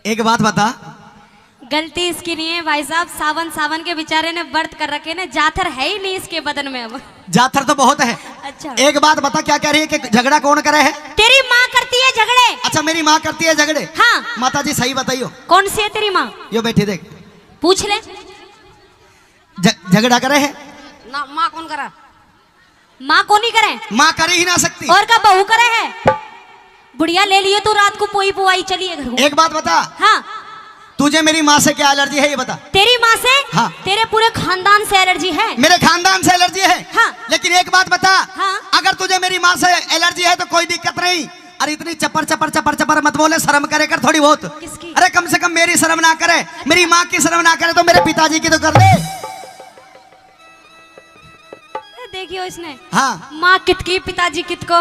एक बात बता। गलती इसकी नहीं है भाई साहब, सावन सावन के बेचारे ने व्रत कर रखे ने, जाथर है ही नहीं इसके बदन में अब। जाथर तो बहुत है। अच्छा एक बात बता, क्या कह रही है कि झगड़ा कौन करे है? तेरी माँ करती है झगड़े। अच्छा मेरी माँ करती है झगड़े? हाँ। माता जी सही बताइयो। कौन सी है तेरी माँ? यो बैठी देख, पूछ ले। झगड़ा करे है ना, माँ कौन करा? माँ को नहीं करे, माँ कर ही ना सकती। और का बहू करे है? बुढ़िया ले लिए तो रात को पोई पुआई चलिए घर को। एक बात बता। हाँ। तुझे मेरी माँ से क्या एलर्जी है ये बता। तेरी माँ से? हाँ। तेरे पूरे खानदान से एलर्जी है। मेरे खानदान से एलर्जी है। हाँ। लेकिन एक बात बता। हाँ। अगर तुझे मेरी माँ से एलर्जी है तो कोई दिक्कत नहीं। अरे इतनी चपर चपर चपर चपर मत बोले, शर्म करे कर थोड़ी बहुत। किसकी? अरे कम से कम मेरी शर्म ना करे, मेरी माँ की शर्म ना करे तो मेरे पिताजी की तो कर ले। देखियो इसने। हाँ। माँ कित की, पिताजी कित को।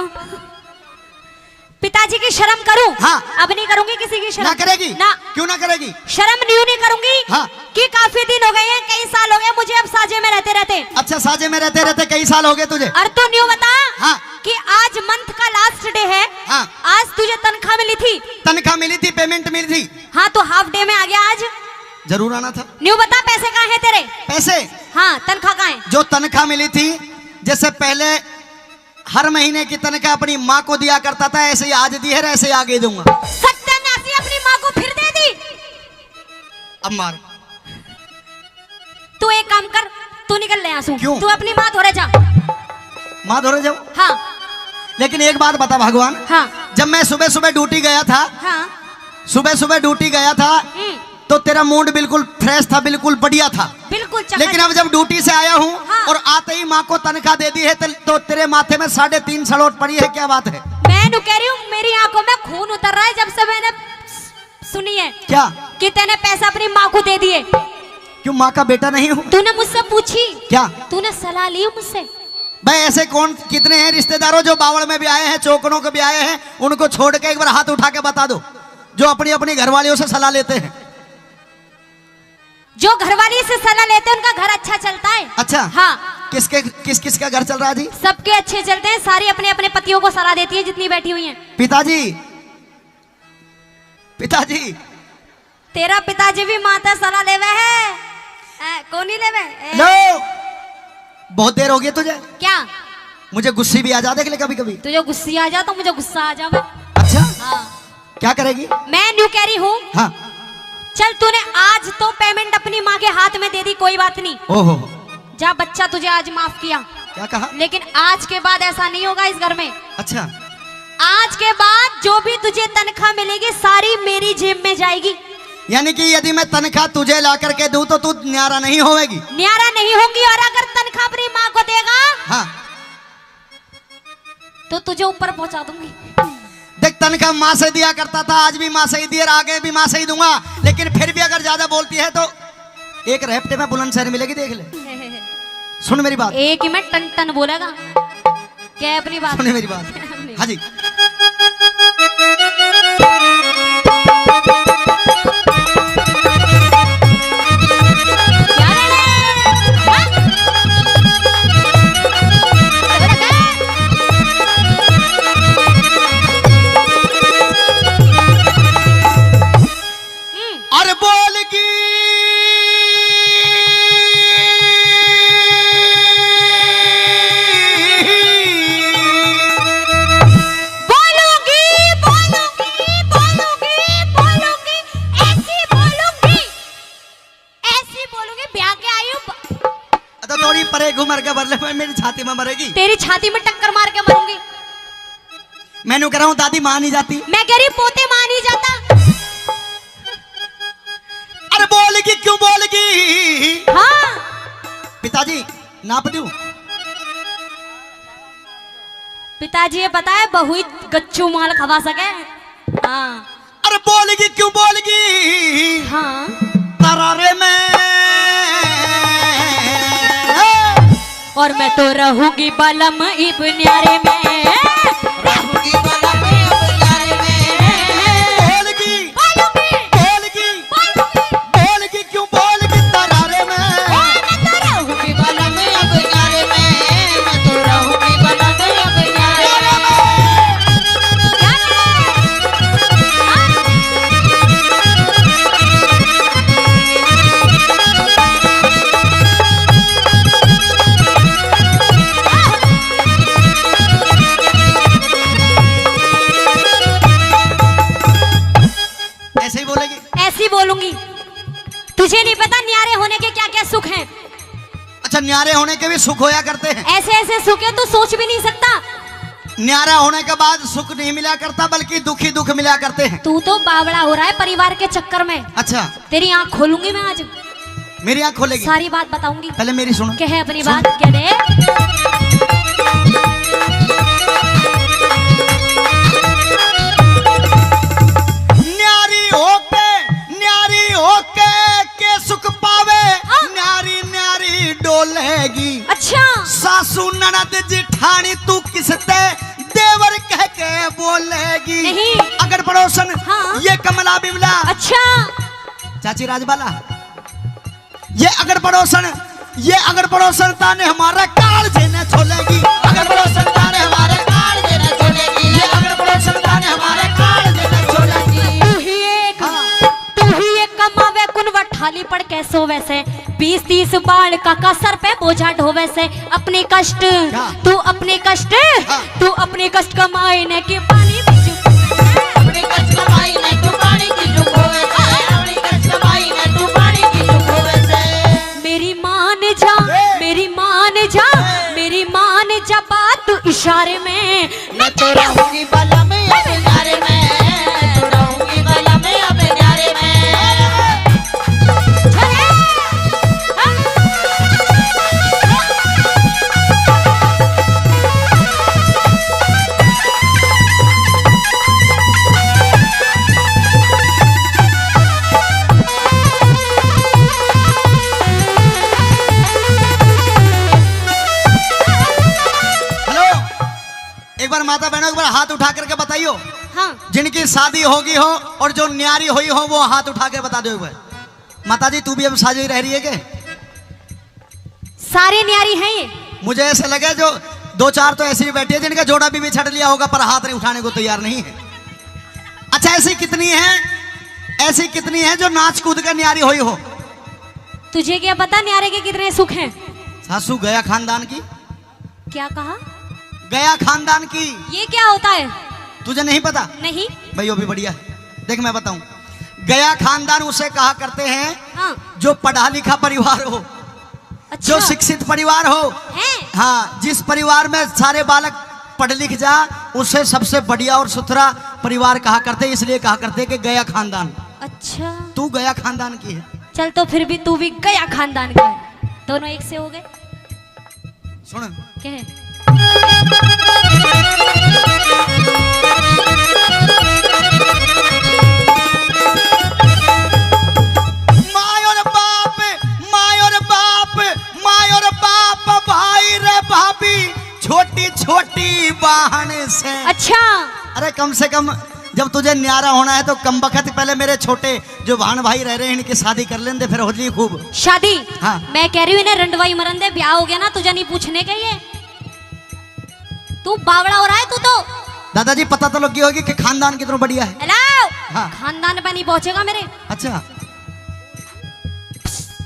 पिताजी की शर्म करूं? हाँ। अब नहीं करूंगी किसी की शर्म। ना करेगी? ना। क्यों ना करेगी? शर्म नहीं करूंगी। हाँ। कि काफी दिन हो गए हैं, कई साल हो गए मुझे अब साजे में रहते रहते। अच्छा साजे में रहते रहते कई साल हो गए तुझे? और तू न्यू बता। हाँ। कि आज मंथ का लास्ट डे है। हाँ। आज तुझे तनख्वाह मिली थी? तनख्वाह मिली थी, पेमेंट मिली थी। हाँ तो हाफ डे में आ गया आज। जरूर आना था। न्यू बता, पैसे कहाँ हैं तेरे? पैसे? हाँ, तनख्वाह कहाँ है? जो तनख्वाह मिली थी, जैसे पहले हर महीने की तनख्वाह अपनी माँ को दिया करता था, ऐसे ही आज दी है, ऐसे ही आगे दूंगा। सत्यानाशी, अपनी माँ को फिर दे दी। अब मार। तू एक काम कर, तू निकल ले यहाँ से। क्यों? तू अपनी माँ धोरे जा। माँ धोरे जाओ? हाँ। लेकिन एक बात बता भगवान। हाँ। जब मैं सुबह सुबह ड्यूटी गया था, हाँ। सुबह सुबह ड्यूटी गया था तो तेरा मूड बिल्कुल फ्रेश था, बिल्कुल बढ़िया था। बिल्कुल। लेकिन अब जब ड्यूटी से आया हूँ हाँ। और आते ही माँ को तनख्वाह दे दी है तो तेरे माथे में 3.5 सड़ोट पड़ी है, क्या बात है? मैं नु कह रही हूँ, मेरी आंखों में खून उतर रहा है जब से मैंने सुनी है। क्या? कि तूने पैसा अपनी माँ को दे दिए। क्यों, माँ का बेटा नहीं हूँ? तूने मुझसे पूछी? क्या? तूने सलाह ली मुझसे? भाई ऐसे कौन कितने हैं रिश्तेदारों जो बावड़ में भी आए हैं, चौकनों के भी आए हैं, उनको छोड़ के एक बार हाथ उठा के बता दो जो अपनी अपनी घरवालियों से सलाह लेते हैं। जो घरवाली से सलाह लेते हैं उनका घर अच्छा चलता है। अच्छा। हाँ। किस का घर चल रहा है जी? सबके अच्छे चलते हैं, सारी अपने अपने पतियों को सलाह देती है जितनी बैठी हुई हैं। पिताजी, पिताजी। तेरा पिताजी भी माता सलाह लेवे है। कौन ही लेवे? लो, बहुत देर हो गई तुझे। क्या? मुझे गुस्से भी आ जाते कभी कभी। तुझे गुस्से आ जा तो मुझे गुस्सा आ जावे। अच्छा। हाँ। क्या करेगी? मैं न्यू कह रही हूँ। हाँ। चल तूने आज तो पेमेंट अपनी माँ के हाथ में दे दी, कोई बात नहीं। ओहो। जा, बच्चा तुझे आज माफ किया। क्या कहा? लेकिन आज के बाद ऐसा नहीं होगा इस घर में। अच्छा। आज के बाद जो भी तुझे तनख्वाह मिलेगी सारी मेरी जेब में जाएगी। यानी कि यदि मैं तनख्वाह तुझे ला करके दूं तो तू न्यारा नहीं होगी? न्यारा नहीं होंगी। और अगर तनख्वाह अपनी माँ को देगा, हाँ, तो तुझे ऊपर पहुंचा दूंगी। देख तनख्वाह माँ से दिया करता था, आज भी माँ से ही दिया, आगे भी माँ से ही दूंगा। लेकिन फिर भी अगर ज्यादा बोलती है तो एक रेफ्टे में बुलंदशहर मिलेगी, देख ले। सुन मेरी बात। एक ही में टन टन बोलेगा। क्या अपनी बात? सुन मेरी बात। हाँ जी। और बोलगी ब्याह के आई हूँ। तो थोड़ी परे घुमर के बदले में मेरी छाती में मरेगी। तेरी छाती में टक्कर मार के मरूंगी। मैंने कह रहा हूँ दादी मान ही जाती। मैं कह रही पोते मान ही जाता। अरे बोलगी क्यों बोलगी? हाँ। पिताजी नाप दूं? पिताजी ये पता है बहु ही गच्चू माल खवा सके। हाँ। अरे बोलगी क्यों बोलगी? हाँ। तरारे में और मैं तो रहूंगी बलम इब न्यारे में। रहूंगी बलम इब न्यारे में। बोलगी बोलगी बोलगी क्यों बोलगी? तरारे में मैं तो रहूंगी बलम इब न्यारे में। मैं तो रहूंगी बलम इब न्यारे में। न्यारे होने के भी सुख होया करते हैं। ऐसे ऐसे सुख है तू सोच भी नहीं सकता। न्यारा होने के बाद सुख नहीं मिला करता, बल्कि दुख ही दुख मिला करते हैं। तू तो बावड़ा हो रहा है परिवार के चक्कर में। अच्छा, तेरी आंख खोलूंगी मैं आज, मेरी आंख खोलेगी? सारी बात बताऊंगी। पहले मेरी सुनो। कह अपनी बात कह दे। न्यारी होके के सुख पावे, न्यारी न्यारी डोलेगी। अच्छा, सासू ननद जिठानी तू किसते देवर कह के बोलेगी। नहीं। अगर पड़ोसन हाँ। ये कमला बिमला। अच्छा, चाची राजबाला, ये अगर पड़ोसन ताने हमारा काल जेने छोलेगी। अगर पड़ोसन ताने हमारे काल जेने छोलेगी। ये अगर पड़ोसन ताने हमारे काल जेने छोलेगी। तू ही एक कमावे कुनवट थाली पड़ कैसो वैसे 20-30 बाल काका सर पे बोझा ढोवे से अपने कष्ट तू अपने कष्ट कमाए ने के पानी में अपने कष्ट कमाई ने तू पानी की चुप होवे से, अपने कष्ट कमाई ने तू पानी की चुप होवे से। मेरी मान जा बात तू इशारे में मैं तो रहूंगी बला में अपने न्यारे में, तो रहूंगी बला में अपने न्यारे में। एक बार माता बहनों एक बार हाथ उठा करके बताइयो। हाँ, जिनकी शादी होगी हो और जो न्यारी हुई हो वो हाथ उठा के बता दो एक बार। माता जी तू भी अब शादी रह रही है के? सारे न्यारी हैं ये। मुझे ऐसा लगा जो 2-4 तो ऐसी भी बैठी है जिनका जोड़ा भी छड़ लिया होगा पर हाथ नहीं उठाने को तैयार नहीं है। अच्छा, ऐसी कितनी है जो नाच कूद कर न्यारी हुई हो? तुझे क्या पता न्यारे के कितने सुख हैं? सासू गया खानदान की। क्या कहा? गया खानदान की। ये क्या होता है? तुझे नहीं पता? नहीं। भाई वो भी बढ़िया है, देख मैं बताऊं। गया खानदान उसे कहा करते हैं हाँ। जो पढ़ा लिखा परिवार हो। अच्छा। जो शिक्षित परिवार हो है? हाँ, जिस परिवार में सारे बालक पढ़ लिख जा उसे सबसे बढ़िया और सुथरा परिवार कहा करते, इसलिए कहा करते कि गया खानदान। अच्छा, तू गया खानदान की है। चल तो फिर भी तू भी गया खानदान का है। दोनों एक से हो गए। सुन, कहे माय और बाप भाई रे भाभी छोटी छोटी बहन से। अच्छा, अरे कम से कम जब तुझे न्यारा होना है तो कम बखत पहले मेरे छोटे जो बहन भाई रह रहे हैं इनकी शादी कर लेंगे, फिर हो जाए खूब शादी। हाँ। मैं कह रही हूँ इन्हें रंडवाई मरंदे ब्याह हो गया ना, तुझे नहीं पूछने का ये। तू बावड़ा हो रहा है तू तो। दादाजी पता तो लगी होगी कि खानदान कितना बढ़िया है। हेलो। हाँ। खानदान पे नहीं पहुंचेगा मेरे। अच्छा,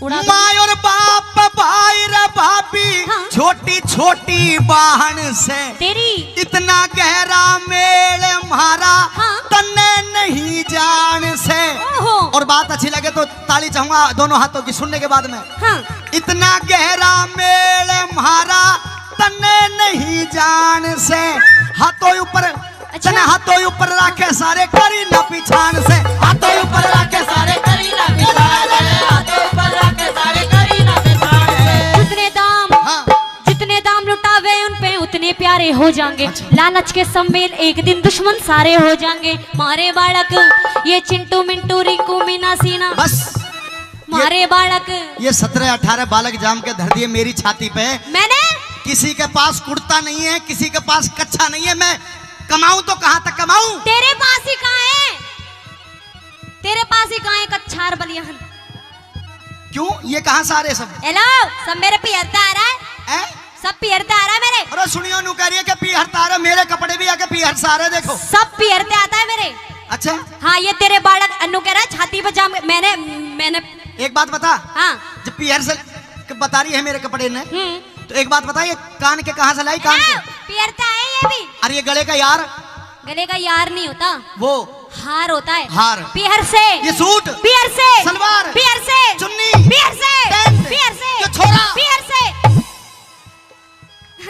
उड़ा दो। माय और बाप भाई रे भाभी हाँ। छोटी छोटी बहन से तेरी इतना गहरा मेल म्हारा हाँ। तन्ने नहीं जान से। ओहो। और बात अच्छी लगे तो ताली चाहूंगा दोनों हाथों की सुनने के बाद में। हाँ। इतना गहरा मेल म्हारा तन्ने नहीं जान से। हाथों ऊपर अच्छा। तने हाथों ऊपर रखे सारे करी न पिछान से। हाथों ऊपर रखे सारे करी ना बिछाड़ से, हाथों ऊपर रखे सारे करी ना बिछाड़ से। जितने दाम लुटावे उन पे उतने प्यारे हो जाएंगे। अच्छा। लालच के सम्मेल एक दिन दुश्मन सारे हो जाएंगे। मारे बालक ये चिंटू मिंटू रिंकू मीना सीना, बस मारे बालक। ये 17-18 बालक जाम के धर दिए मेरी छाती पे। मैंने किसी के पास कुर्ता नहीं है, किसी के पास कच्चा नहीं है। मैं कमाऊं तो कहां तक कमाऊं? तेरे पास ही कहाँ है? तेरे पास ही कहाँ है कच्छार बलियान? क्यों, ये कहां से आ रहे सब? हेलो, सब मेरे पियरता आ रहा है। हैं? सब पियरता आ रहा है मेरे। अरे सुनियो नु कह रही है कि पीहर तारे, मेरे कपड़े भी आके पीहर से आ रहे देखो। सब पियरते आता है मेरे। अच्छा, हाँ, ये तेरे बालक अन्नू कह रहा है छाती पे जाम। मैंने एक बात बता। हाँ। जब पीहर से बता रही है मेरे कपड़े ने, तो एक बात बता, ये कान के कहां से लाई? कान के? पियरता है ये भी। अरे ये गले का यार? गले का यार नहीं होता, वो हार होता है। हार। पियर से। ये सूट? पियर से। सलवार? पियर से। चुन्नी? पियर से। पैंट? पियर से। ये छोरा? पियर से।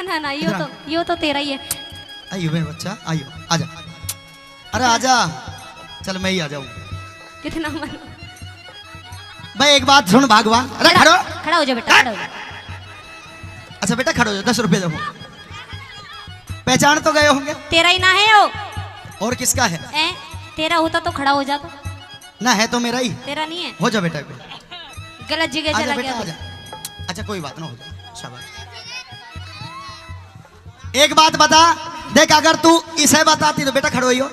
ना ना यो तो तेरा ही है। आइयो मेरे बच्चा, आइयो आजा। अरे आजा, चल मैं ही आ जाऊं। कितना मन। भाई एक बात सुन भगवान। अरे खड़ो, खड़ा हो जा बेटा, खड़ा हो जा। अच्छा बेटा खड़ो हो जा, 10 रुपए दो। पहचान तो गए होंगे। तेरा ही ना है वो। और किसका है? तेरा होता तो खड़ा हो जा। तो ना है तो मेरा ही। तेरा नहीं है। हो जा बेटा, गलत जगह आजा चला बेटा गया। आजा। अच्छा कोई बात ना, हो जा, शाबाश। एक बात बता, देख अगर तू इसे बताती तो बेटा खड़ो ही हो,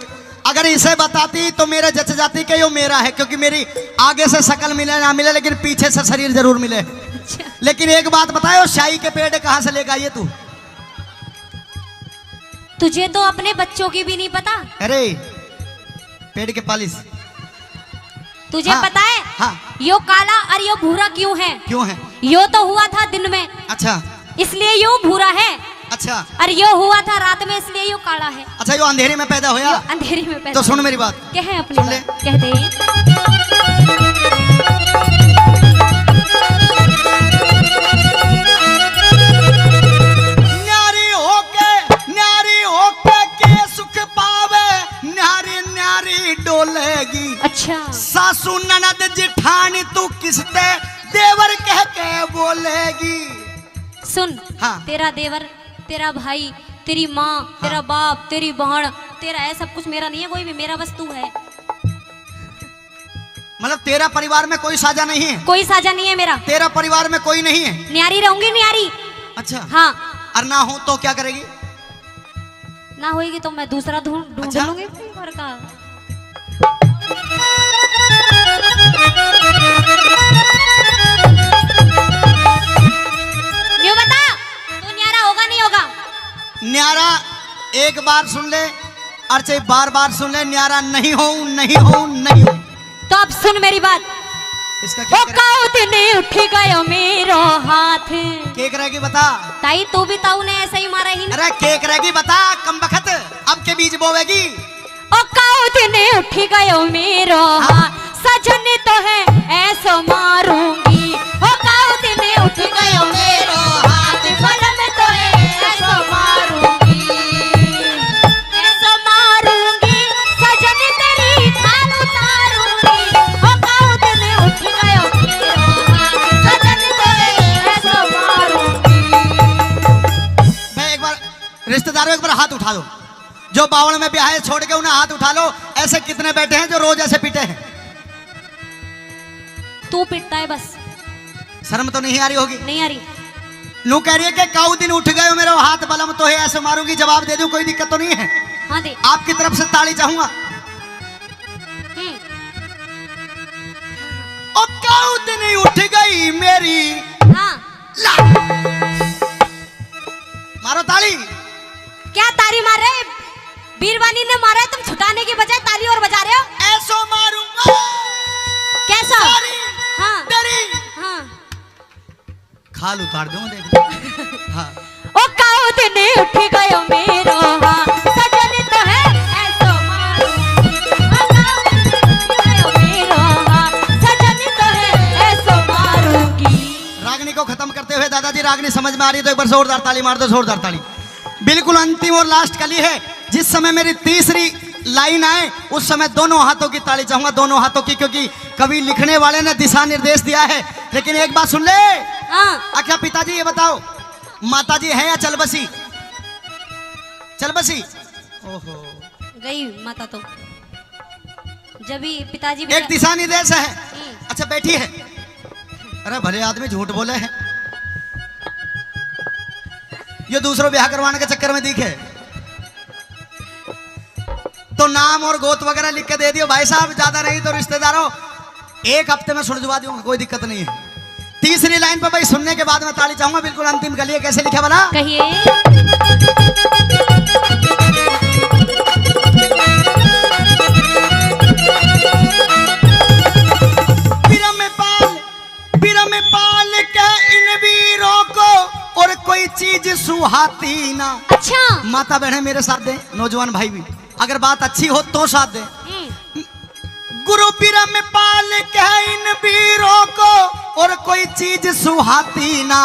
अगर इसे बताती तो मेरे जच जाती कि यो मेरा है, क्योंकि मेरी आगे से शक्ल मिले ना मिले लेकिन पीछे से शरीर जरूर मिले। अच्छा। लेकिन एक बात बताओ, शाही के पेड़ कहां से लेकर आई है तू? तुझे तो अपने बच्चों की भी नहीं पता। अरे पेड़ के पालिश तुझे हाँ, पता है? हाँ। यो काला और यो भूरा क्यों है? क्यों है? यो तो हुआ था दिन में, अच्छा इसलिए यो भूरा है। अच्छा और यो हुआ था रात में, इसलिए यो काला है। अच्छा, यो अंधेरे में पैदा होया। अंधेरे में पैदा। तो सुन मेरी बात, क्या है अपनी सुन ले। बात? कह दे। न्यारी होके के सुख पावे, न्यारी न्यारी डोलेगी। अच्छा। सासू ननद जिठानी तू किसते देवर कह के बोलेगी। सुन, हाँ। तेरा देवर, तेरा भाई, तेरी माँ, तेरा बाप, तेरी बहन, तेरा है सब कुछ मेरा नहीं है, कोई भी मेरा बस तू है। मतलब तेरा परिवार में कोई साझा नहीं है? कोई साझा नहीं है मेरा। तेरा परिवार में कोई नहीं है? न्यारी रहूंगी, न्यारी। अच्छा हाँ। और ना हो तो क्या करेगी? ना होएगी तो मैं दूसरा ढूंढ अच्छा? लूंगी घर का। न्यू बता, तू न्यारा होगा नहीं होगा? न्यारा एक बार सुन ले और चाहे बार बार सुन ले, न्यारा नहीं हो, नहीं हो, नहीं हो। तो अब सुन मेरी बात। इसका क्या करे? ने उठी गयो मेरो हाथ। केक रहेगी बता। ताई तू भी ताऊ ने ऐसे ही मारा ही ना। अरे केक रहेगी बता, कम बखत अब के बीज बोवेगी। ओ काउत ने उठी गयो मेरो हाथ, सजन तो है ऐसो मारूंगी। ओ काउत ने उठी गयो मेरो हाथ, सजन तो है ऐसो मारूंगी, ऐसो मारूंगी, सजन तेरी खाल उतारूंगी। ओ काउत ने उठी गयो मेरो हाथ, सजन तो है ऐसो मारूंगी। मैं एक बार रिश्तेदारों, एक बार हाथ उठा दो। जो बावड़ में ब्याह है छोड़ के उन्हें हाथ उठा लो। ऐसे कितने बैठे हैं जो रोज ऐसे पीटे हैं? तू पिटता है बस। शर्म तो नहीं आ रही होगी? नहीं आ रही। नू कह रही है कि काऊ दिन उठ गए मेरा हाथ बलम तो है, ऐसे मारूंगी। जवाब दे दूं, कोई दिक्कत तो नहीं है? हाँ दे। आपकी तरफ से ताली चाहूंगा। ओ काऊ दिन उठ गई मेरी। हाँ। ला मारो ताली। क्या ताली मार रहे? बीरवानी ने मारा है, तुम छुटाने की बजाय ताली और बजा रहे हो। ऐसो मारूंगा। कैसा? ताली, हाँ। तेरी हाँ। खाल उतार दूं देख। हाँ। ओ काउत ने उठ गयो मेरो हाथ, सजन तो है ऐसो मारूंगी। ओ काउत ने उठ गयो मेरो हाथ, सजन तो है ऐसो मारूंगी। रागनी को खत्म करते हुए दादाजी, रागनी समझ में आ रही है तो एक बार जोरदार ताली मार दो, जोरदार ताली। बिल्कुल अंतिम और लास्ट कली है। जिस समय मेरी तीसरी लाइन आए उस समय दोनों हाथों की ताली चाहूंगा, दोनों हाथों की, क्योंकि कवि लिखने वाले ने दिशा निर्देश दिया है। लेकिन एक बात सुन ले। हाँ। अच्छा पिताजी ये बताओ, माताजी है या चल बसी? चल बसी। ओहो, गई माता तो जब भी पिताजी एक दिशा निर्देश है। अच्छा बैठी है। अरे भले आदमी झूठ बोले हैं, ये दूसरों ब्याह करवाने के चक्कर में दिखे तो नाम और गोत वगैरह लिख के दे दियो भाई साहब, ज्यादा नहीं तो रिश्तेदारों 1 हफ्ते में सुलझवा दूंगा, कोई दिक्कत नहीं है। तीसरी लाइन पर भाई सुनने के बाद मैं ताली चाहूंगा। बिल्कुल अंतिम कलिए, कैसे लिखा बना? कहिए। बिरम पाल के इन वीरों को और कोई चीज सुहाती ना। अच्छा। माता बहने मेरे साथ दे, नौजवान भाई भी अगर बात अच्छी हो तो साथ दे। गुरु बिरम पाल के इन वीरों को और कोई चीज सुहाती ना,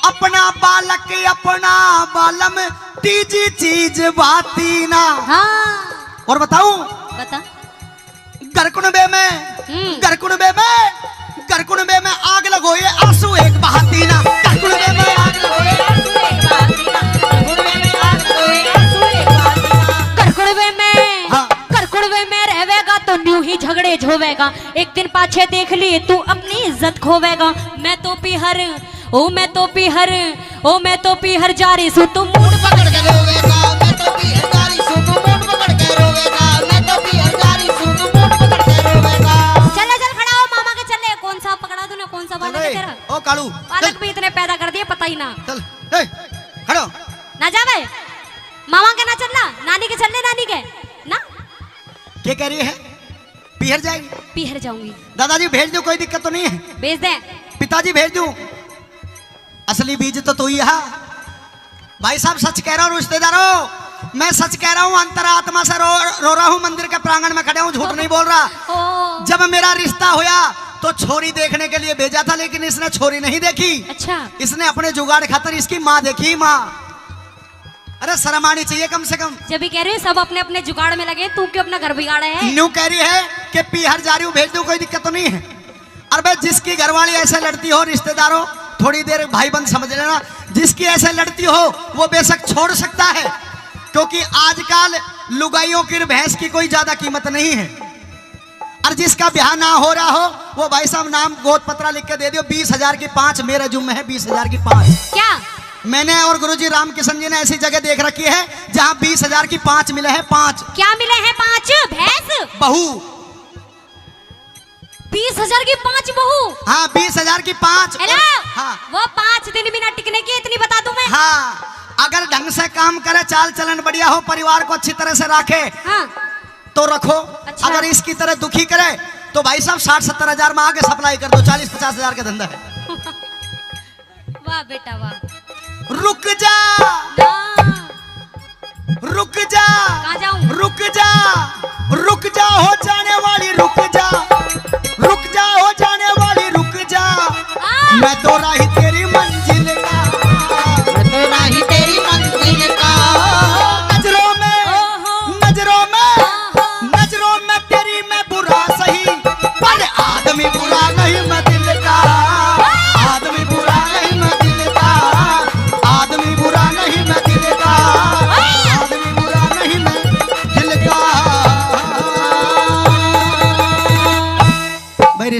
अपना बालक अपना बालम तीजी चीज बाती ना। हाँ और बताऊं बता। गरकुनबे में आग लगो ये आंसू एक बहाती ना। गरकुनबे में आग लगो ये आंसू एक बहाती ना। गरकुनबे में आग लगो ये आंसू एक बहाती ना। करकुड़वे में रहेगा तो न्यू ही झगड़े झोवेगा। एक दिन पाछे देख लिए तू अपनी इज्जत खोवेगा। मैं तो पीहर जारी सू तू मूड पकड़ के रोवेगा। मैं तो पीहर जारी सू तू मूड पकड़ के रोवेगा। मैं तो पीहर जारी सू तू मूड पकड़ के रोवेगा। चल खड़ा हो मामा के चले। कौन सा पकड़ा तूने? कौन सा बालक है तेरा? ओ कालू बालक भी इतने पैदा कर दिए पता ही ना। चल ए खड़ो ना जावे मामा के ना चलना, नानी के चलने, नानी के ना। क्या कह रही है? पीहर जाएगी? पीहर जाऊंगी। दादाजी भेज दो, कोई दिक्कत तो नहीं है? भेज दे। पिताजी भेज दूं? असली बीज तो तू ही है भाई साहब। सच कह रहा हूँ रिश्तेदारों, मैं सच कह रहा हूँ। अंतरात्मा से रो रहा हूँ। मंदिर के प्रांगण में खड़े हूँ, झूठ नहीं बोल रहा। ओ जब मेरा रिश्ता होया तो छोरी देखने के लिए भेजा था, लेकिन इसने छोरी नहीं देखी। अच्छा। इसने अपने जुगाड़ खातर इसकी माँ देखी। माँ, अरे शर्म आनी चाहिए कम से कम। जब भी कह रही है सब अपने अपने जुगाड़ में लगे, तू क्यों अपना घर बिगाड़ा है? न्यू कह रही है कि पीहर जा रही हूँ, भेज दूं, कोई दिक्कत तो नहीं है? अरे जिसकी घरवाली ऐसे लड़ती हो, रिश्तेदारों थोड़ी देर भाई बंद समझ लेना, जिसकी ऐसे लड़ती हो वो बेशक छोड़ सकता है, क्योंकि आजकल लुगाइयों की भैंस की कोई ज्यादा कीमत नहीं है। और जिसका ब्याह ना हो रहा हो वो भाई साहब नाम गोद पत्रा लिख के दे दियो। 20,000 की 5 मेरे जुम्मे है। 20,000 की 5 क्या? मैंने और गुरुजी रामकिशन जी ने ऐसी जगह देख रखी है जहां 20,000 की 5 मिले हैं। 5 क्या मिले हैं? 5 भैंस बहू। 20,000 की 5 बहू? हाँ 20,000 की 5। हेलो। हाँ वो 5 दिन भी ना टिकने की, इतनी बता दूं मैं। हाँ, अगर ढंग से काम करे, चाल चलन बढ़िया हो, परिवार को अच्छी तरह से रखे, हाँ तो रखो। अच्छा। अगर इसकी तरह दुखी करे तो भाई साहब 60-70 हजार में आगे सप्लाई कर दो। 40-50 हजार का धंधा है। वाह बेटा वाह। रुक जा ना। रुक जा कहाँ जाऊं? रुक जा हो जाने वाली, रुक जा हो जाने वाली, रुक जा। मैं तो राही तेरी मंजिल का, मैं तो राही तेरी मंजिल का। नजरों में तेरी मैं बुरा सही, पर आदमी बुरा नहीं मैं दिल का। आदमी बुरा नहीं मैं दिल का। आदमी बुरा नहीं मैं दिल का। आदमी बुरा नहीं मैं दिल का। भाई